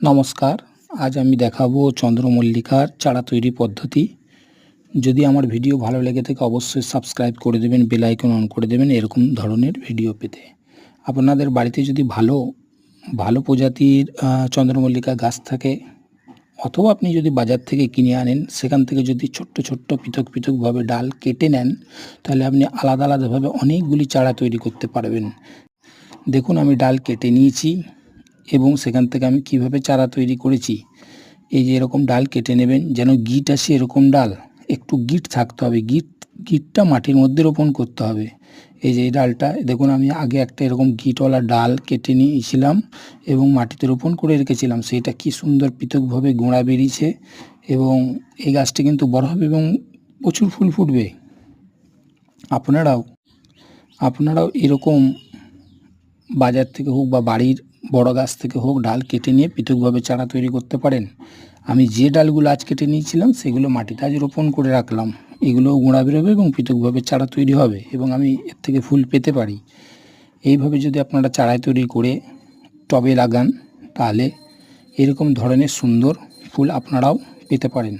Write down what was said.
নমস্কার, আজ আমি দেখাবো চন্দ্রমল্লিকার চারা তৈরি পদ্ধতি। যদি আমার ভিডিও ভালো লেগে থাকে অবশ্যই সাবস্ক্রাইব করে দেবেন, বেল আইকন অন করে দেবেন এরকম ধরনের ভিডিও পেতে। আপনাদের বাড়িতে যদি ভালো ভালো প্রজাতির চন্দ্রমল্লিকা গাছ থাকে, অথবা আপনি যদি বাজার থেকে কিনে আনেন, সেখান থেকে যদি ছোট্ট ছোট্ট পৃথক পৃথকভাবে ডাল কেটে নেন, তাহলে আপনি আলাদা আলাদাভাবে অনেকগুলি চারা তৈরি করতে পারবেন। দেখুন, আমি ডাল কেটে নিয়েছি এবং সেখান থেকে আমি কিভাবে চারা তৈরি করেছি। এই যে এরকম ডাল কেটে নেবেন, যেন গিট আসে এরকম ডাল, একটু গিট থাকতে হবে, গিটটা মাটির মধ্যে রোপণ করতে হবে। এই যে এই ডালটা দেখুন, আমি আগে একটা এরকম গিটওয়ালা ডাল কেটে নিয়েছিলাম এবং মাটিতে রোপণ করে রেখেছিলাম। সেটা কি সুন্দর পৃথকভাবে গোড়া বেরিয়েছে এবং এই গাছটি কিন্তু বড় হবে এবং প্রচুর ফুল ফুটবে। আপনারাও এরকম বাজার থেকে হোক বা বাড়ির বড় গাছ থেকে হোক ডাল কেটে নিয়ে পৃথকভাবে চারা তৈরি করতে পারেন। আমি যে ডালগুলো আজ কেটে নিয়েছিলাম সেগুলো মাটিতে আজ রোপণ করে রাখলাম। এগুলোও গোড়া বেরোবে এবং পৃথকভাবে চারা তৈরি হবে এবং আমি এর থেকে ফুল পেতে পারি। এইভাবে যদি আপনারা চারা তৈরি করে টবে লাগান, তাহলে এরকম ধরনের সুন্দর ফুল আপনারাও পেতে পারেন।